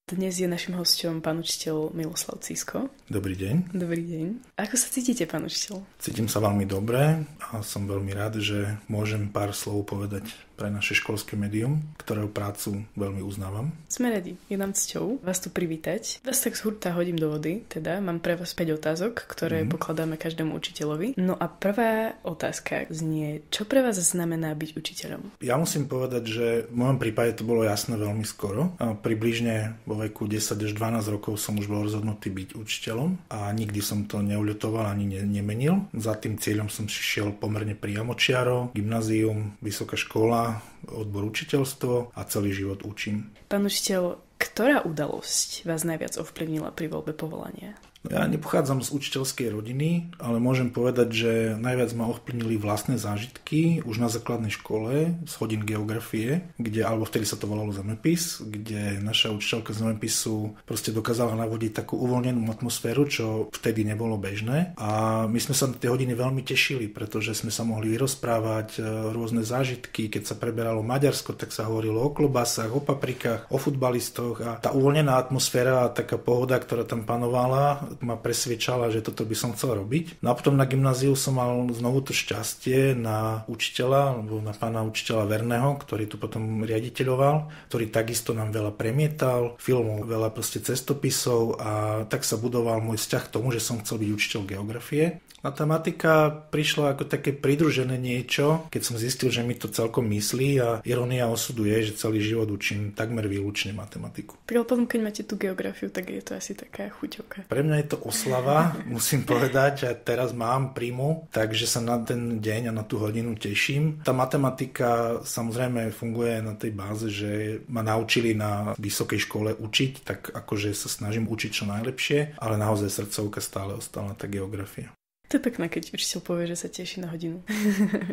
Dnes je našim hosťom pán učiteľ Miloslav Cisko. Dobrý deň. Dobrý deň. Ako sa cítite, pán učiteľ? Cítim sa veľmi dobre a som veľmi rád, že môžem pár slov povedať pre naše školské médium, ktorého prácu veľmi uznávam. Sme radi. Je nám cťou vás tu privítať. Vás tak z hurta hodím do vody, teda mám pre vás 5 otázok, ktoré pokladáme každému učiteľovi. No a prvá otázka znie, čo pre vás znamená byť učiteľom? Ja musím povedať, že v mojom prípade to bolo jasné veľmi skoro. Približne vo veku 10 až 12 rokov som už bol rozhodnutý byť učiteľom a nikdy som to neuľutoval ani nemenil. Za tým cieľom som šiel pomerne priamočiaro, gymnázium, vysoká škola, odbor učiteľstvo a celý život učím. Pán učiteľ, ktorá udalosť vás najviac ovplyvnila pri voľbe povolania? Ja nepochádzam z učiteľskej rodiny, ale môžem povedať, že najviac ma ovplyvnili vlastné zážitky už na základnej škole z hodín geografie, alebo vtedy sa to volalo zemepis, kde naša učiteľka z zemepisu proste dokázala navodiť takú uvoľnenú atmosféru, čo vtedy nebolo bežné. A my sme sa na tie hodiny veľmi tešili, pretože sme sa mohli vyrozprávať rôzne zážitky. Keď sa preberalo Maďarsko, tak sa hovorilo o klobásach, o paprikách, o futbalistoch a tá uvoľnená atmosféra a taká pohoda, ktorá tam panovala, ma presviečala, že toto by som chcel robiť. No a potom na gymnáziu som mal znovu to šťastie na učiteľa, alebo na pána učiteľa Verného, ktorý tu potom riaditeľoval, ktorý takisto nám veľa premietal, filmov, veľa proste cestopisov a tak sa budoval môj vzťah k tomu, že som chcel byť učiteľ geografie. Matematika prišla ako také pridružené niečo, keď som zistil, že mi to celkom myslí a irónia osudu je, že celý život učím takmer výlučne matematiku. Potom, keď máte tú geografiu, tak je to asi taká chuťovka. Pre mňa je to oslava, musím povedať, že teraz mám príjmu, takže sa na ten deň a na tú hodinu teším. Tá matematika samozrejme funguje na tej báze, že ma naučili na vysokej škole učiť, tak akože sa snažím učiť čo najlepšie, ale naozaj srdcovka stále ostala tá geografia. To je pekné, keď učiteľ povie, že sa teší na hodinu.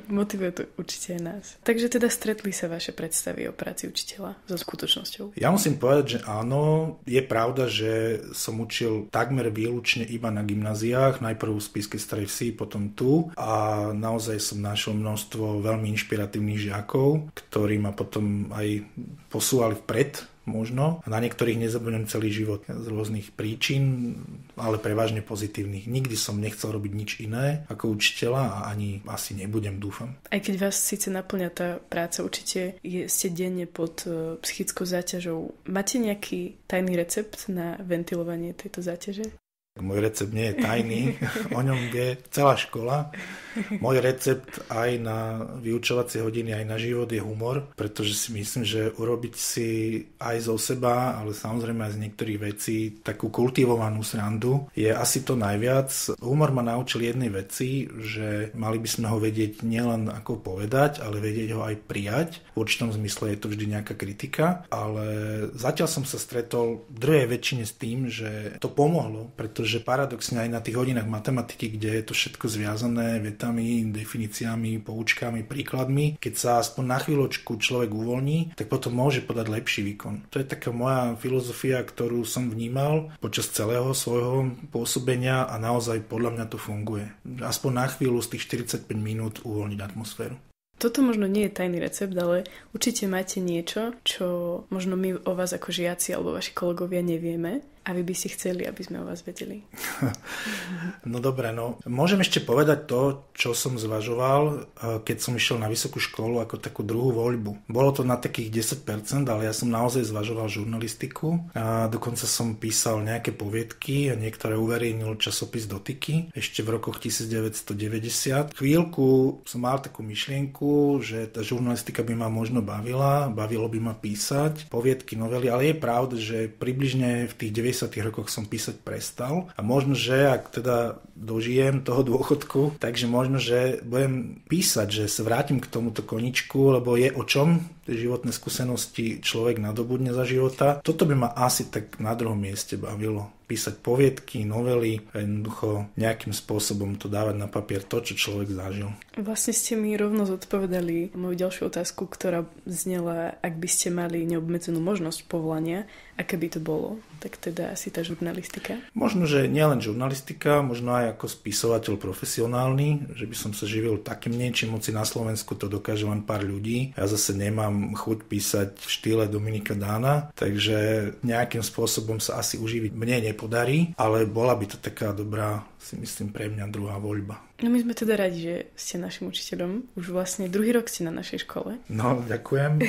Motivuje to určite aj nás. Takže teda stretli sa vaše predstavy o práci učiteľa so skutočnosťou? Ja musím povedať, že áno. Je pravda, že som učil takmer výlučne iba na gymnáziách. Najprv v Spišskej Starej Vsi, potom tu. A naozaj som našiel množstvo veľmi inšpiratívnych žiakov, ktorí ma potom aj posúvali vpred, možno. A na niektorých nezabudnem celý život z rôznych príčin, ale prevažne pozitívnych. Nikdy som nechcel robiť nič iné ako učiteľa a ani asi nebudem, dúfam. Aj keď vás síce naplňa tá práca, určite ste denne pod psychickou záťažou. Máte nejaký tajný recept na ventilovanie tejto záťaže? Môj recept nie je tajný, o ňom vie celá škola. Môj recept aj na vyučovacie hodiny, aj na život je humor, pretože si myslím, že urobiť si aj zo seba, ale samozrejme aj z niektorých vecí takú kultivovanú srandu je asi to najviac. Humor ma naučil jednej veci, že mali by sme ho vedieť nielen ako povedať, ale vedieť ho aj prijať. V určitom zmysle je to vždy nejaká kritika, ale zatiaľ som sa stretol v druhej väčšine s tým, že to pomohlo, pretože paradoxne aj na tých hodinách matematiky, kde je to všetko zviazané vetami, definíciami, poučkami, príkladmi, keď sa aspoň na chvíľočku človek uvoľní, tak potom môže podať lepší výkon. To je taká moja filozofia, ktorú som vnímal počas celého svojho pôsobenia a naozaj podľa mňa to funguje. Aspoň na chvíľu z tých 45 minút uvoľniť atmosféru. Toto možno nie je tajný recept, ale určite máte niečo, čo možno my o vás ako žiaci alebo vaši kolegovia nevieme. A vy by si chceli, aby sme o vás vedeli? No dobre, no. Môžem ešte povedať to, čo som zvažoval, keď som išiel na vysokú školu ako takú druhú voľbu. Bolo to na takých 10%, ale ja som naozaj zvažoval žurnalistiku. A dokonca som písal nejaké poviedky a niektoré uverejnil časopis Dotyky ešte v rokoch 1990. Chvíľku som mal takú myšlienku, že tá žurnalistika by ma možno bavilo by ma písať poviedky, novely, ale je pravda, že približne v tých 90. rokoch som písať prestal a možno, že ak teda dožijem toho dôchodku, takže možno, že budem písať, že sa vrátim k tomuto koničku, lebo je o čom tie životné skúsenosti človek nadobudne za života. Toto by ma asi tak na druhom mieste bavilo. Písať poviedky, novely, jednoducho nejakým spôsobom to dávať na papier to, čo človek zažil. Vlastne ste mi rovno zodpovedali moju ďalšiu otázku, ktorá znela, ak by ste mali neobmedzenú možnosť povolania, aké by to bolo? Tak teda asi tá žurnalistika? Možno, že nielen žurnalistika, možno aj ako spisovateľ profesionálny, že by som sa živil takým niečím, hoci na Slovensku to dokáže len pár ľudí. Ja zase nemám nemám chuť písať v štýle Dominika Dána, takže nejakým spôsobom sa asi uživiť mne nepodarí, ale bola by to taká dobrá, si myslím, pre mňa druhá voľba. No my sme teda radi, že ste našim učiteľom. Už vlastne druhý rok ste na našej škole. No, ďakujem.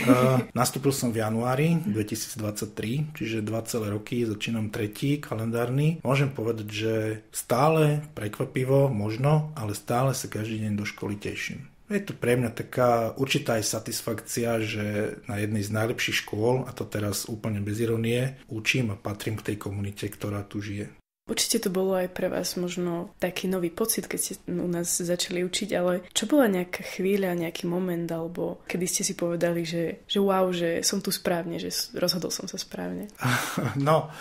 Nastúpil som v januári 2023, čiže 2 celé roky, začínam 3. kalendárny. Môžem povedať, že stále prekvapivo, možno, ale stále sa každý deň do školy teším. Je to pre mňa taká určitá aj satisfakcia, že na jednej z najlepších škôl, a to teraz úplne bez ironie, učím a patrím k tej komunite, ktorá tu žije. Určite to bolo aj pre vás možno taký nový pocit, keď ste u nás začali učiť, ale čo bola nejaká chvíľa, nejaký moment, alebo kedy ste si povedali, že wow, že som tu správne, že rozhodol som sa správne? No,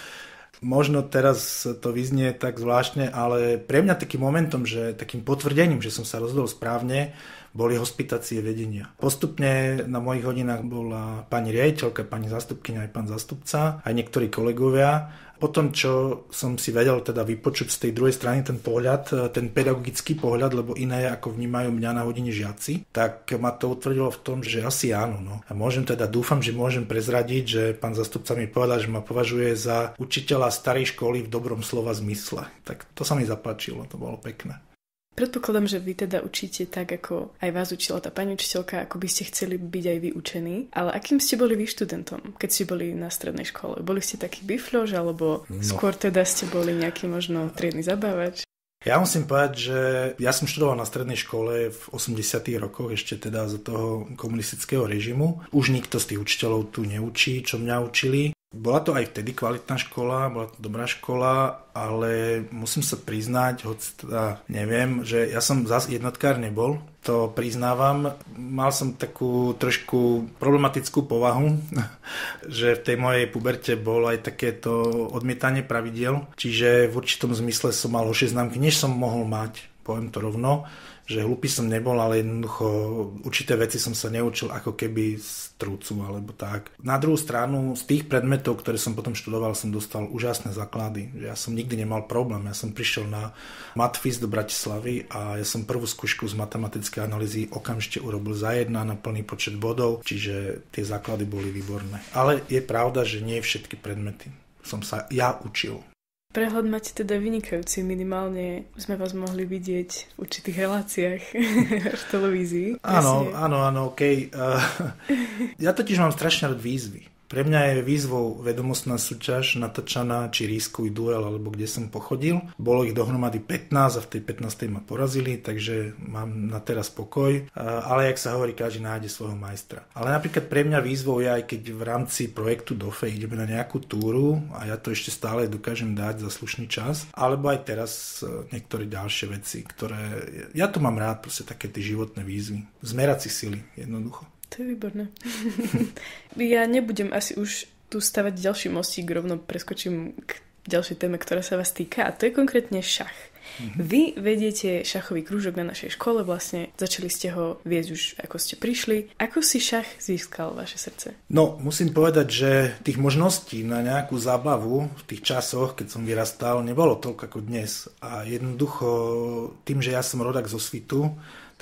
možno teraz to vyznie tak zvláštne, ale pre mňa takým momentom, že takým potvrdením, že som sa rozhodol správne, boli hospitácie vedenia. Postupne na mojich hodinách bola pani riaditeľka, pani zástupkyňa aj pán zástupca, aj niektorí kolegovia. Potom, čo som si vedel teda vypočuť z tej druhej strany ten pohľad, ten pedagogický pohľad, lebo iné ako vnímajú mňa na hodine žiaci, tak ma to utvrdilo v tom, že asi áno. No. A dúfam, že môžem prezradiť, že pán zástupca mi povedal, že ma považuje za učiteľa starej školy v dobrom slova zmysle. Tak to sa mi zapáčilo, to bolo pekné. Predpokladám, že vy teda učíte tak, ako aj vás učila tá pani učiteľka, ako by ste chceli byť aj vy učení. Ale akým ste boli vy študentom, keď ste boli na strednej škole? Boli ste taký bifľož, alebo skôr teda ste boli nejaký možno triedny zabávač? Ja musím povedať, že ja som študoval na strednej škole v 80. rokoch, ešte teda za toho komunistického režimu. Už nikto z tých učiteľov tu neučí, čo mňa učili. Bola to aj vtedy kvalitná škola, bola to dobrá škola, ale musím sa priznať, hoď teda neviem, že ja som zase jednotkár nebol, to priznávam. Mal som takú trošku problematickú povahu, že v tej mojej puberte bolo aj takéto odmietanie pravidiel, čiže v určitom zmysle som mal horšie známky, než som mohol mať, poviem to rovno, že hlupý som nebol, ale jednoducho určité veci som sa neučil ako keby z trúcu alebo tak. Na druhú stranu z tých predmetov, ktoré som potom študoval, som dostal úžasné základy. Ja som nikdy nemal problém. Ja som prišiel na Matfis do Bratislavy a ja som prvú skúšku z matematickej analýzy okamžite urobil za 1 na plný počet bodov, čiže tie základy boli výborné. Ale je pravda, že nie všetky predmety som sa ja učil. Prehľad máte teda vynikajúci, minimálne sme vás mohli vidieť v určitých reláciách v televízii. Áno, okej. Ja totiž mám strašne rád výzvy. Pre mňa je výzvou vedomostná súťaž natáčaná či Rískový duel, alebo kde som pochodil. Bolo ich dohromady 15 a v tej 15. ma porazili, takže mám na teraz pokoj. Ale jak sa hovorí, každý nájde svojho majstra. Ale napríklad pre mňa výzvou je, aj keď v rámci projektu DOFE ideme na nejakú túru a ja to ešte stále dokážem dať za slušný čas, alebo aj teraz niektoré ďalšie veci, ktoré... Ja to mám rád, proste také tie životné výzvy. Zmerať si sily, jednoducho. To je výborné. Ja nebudem asi už tu stavať ďalší mostík, rovno preskočím k ďalšej téme, ktorá sa vás týka, a to je konkrétne šach. Vy vediete šachový krúžok na našej škole, vlastne začali ste ho viesť už ako ste prišli. Ako si šach získal vaše srdce? No, musím povedať, že tých možností na nejakú zábavu v tých časoch, keď som vyrastal, nebolo toľko ako dnes. A jednoducho tým, že ja som rodak zo Svitu,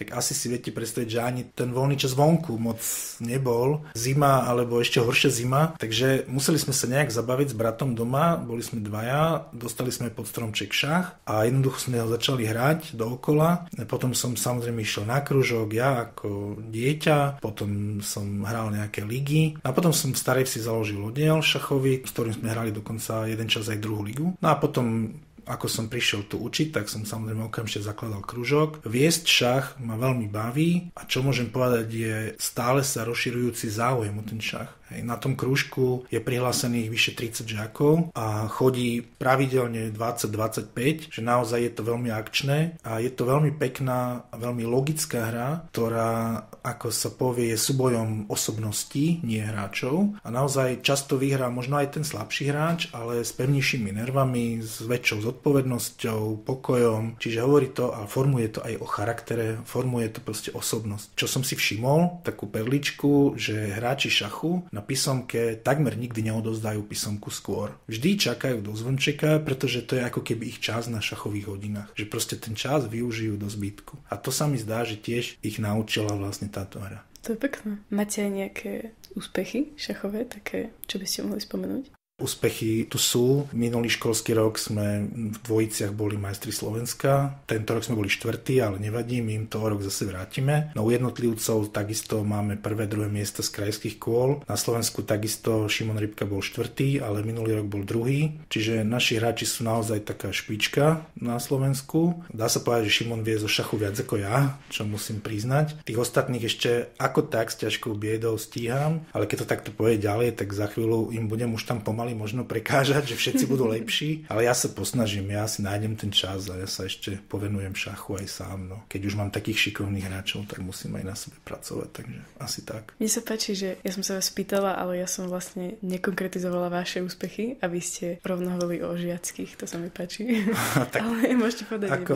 tak asi si viete predstaviť, že ani ten voľný čas vonku moc nebol. Zima, alebo ešte horšia zima. Takže museli sme sa nejak zabaviť s bratom doma. Boli sme dvaja, dostali sme pod stromček šach a jednoducho sme ho začali hrať dookola. Potom som samozrejme išiel na kružok, ja ako dieťa. Potom som hral nejaké ligy. A potom som v Starej Vsi založil oddiel šachový, s ktorým sme hrali dokonca jeden čas aj druhú ligu. No a potom ako som prišiel tu učiť, tak som samozrejme okamžite zakladal kružok. Viesť šach ma veľmi baví a čo môžem povedať je stále sa rozširujúci záujem o ten šach. Na tom krúžku je prihlásených vyše 30 žiakov a chodí pravidelne 20-25, že naozaj je to veľmi akčné a je to veľmi pekná a veľmi logická hra, ktorá, ako sa povie, je súbojom osobností, nie hráčov. A naozaj často vyhrá možno aj ten slabší hráč, ale s pevnejšími nervami, s väčšou zodpovednosťou, pokojom. Čiže hovorí to a formuje to aj o charaktere, formuje to proste osobnosť. Čo som si všimol, takú perličku, že hráči šachu na písomke takmer nikdy neodovzdajú písomku skôr. Vždy čakajú do zvončeka, pretože to je ako keby ich čas na šachových hodinách. Že proste ten čas využijú do zbytku. A to sa mi zdá, že tiež ich naučila vlastne táto hra. To je pekné. Máte aj nejaké úspechy šachové, také, čo by ste mohli spomenúť? Úspechy tu sú. Minulý školský rok sme v dvojiciach boli majstri Slovenska. Tento rok sme boli štvrtí, ale nevadí, my im to rok zase vrátime. No u jednotlivcov takisto máme prvé, druhé miesta z krajských kôl. Na Slovensku takisto Šimon Rybka bol štvrtý, ale minulý rok bol druhý. Čiže naši hráči sú naozaj taká špička na Slovensku. Dá sa povedať, že Šimon vie zo šachu viac ako ja, čo musím priznať. Tých ostatných ešte ako tak s ťažkou biedou stíham, ale keď to takto pôjde ďalej, tak za chvíľu im budem už tam pomaly možno prekážať, že všetci budú lepší, ale ja sa posnažím, ja si nájdem ten čas a ja sa ešte povenujem šachu aj sám. No. Keď už mám takých šikovných hráčov, tak musím aj na sebe pracovať, takže asi tak. Mne sa páči, že ja som sa vás pýtala, ale ja som vlastne nekonkretizovala vaše úspechy a vy ste rovno hovorili o žiackých, to sa mi páči. Tak, ale môžete povedať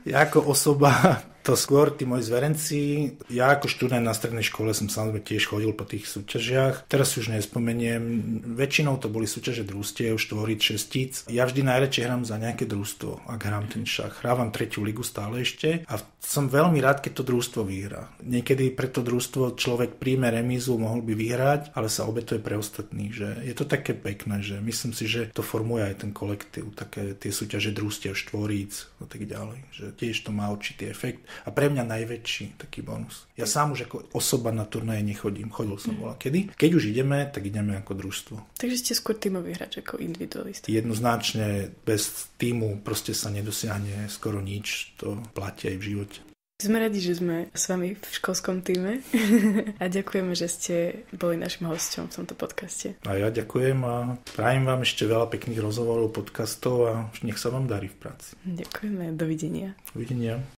ja ako osoba, to skôr tí moji zverenci, ja ako študent na strednej škole som samozrejme tiež chodil po tých súťažiach, teraz si už nespomeniem, väčšinou to boli súťaže družstiev, štvoric, šestíc. Ja vždy najradšej hrám za nejaké družstvo, ak hrám ten šach. Hrávam 3. ligu stále ešte a som veľmi rád, keď to družstvo vyhrá. Niekedy pre to družstvo človek príjme remízu, mohol by vyhrať, ale sa obetuje pre ostatných. Že je to také pekné, že myslím si, že to formuje aj ten kolektív, také tie súťaže družstiev, štvoríc a tak ďalej. Že tiež to má určitý efekt a pre mňa najväčší taký bonus. Ja sám už ako osoba na turnaje nechodím, chodil som bola kedy. Keď už ideme, tak ideme ako družstvo. Takže ste skôr tímový hráč ako individualista. Jednoznačne bez tímu proste sa nedosiahne skoro nič, to platí aj v živote. Sme radi, že sme s vami v školskom týme a ďakujeme, že ste boli našim hosťom v tomto podcaste. A ja ďakujem a prajem vám ešte veľa pekných rozhovorov, podcastov a nech sa vám darí v práci. Ďakujeme, dovidenia. Dovidenia.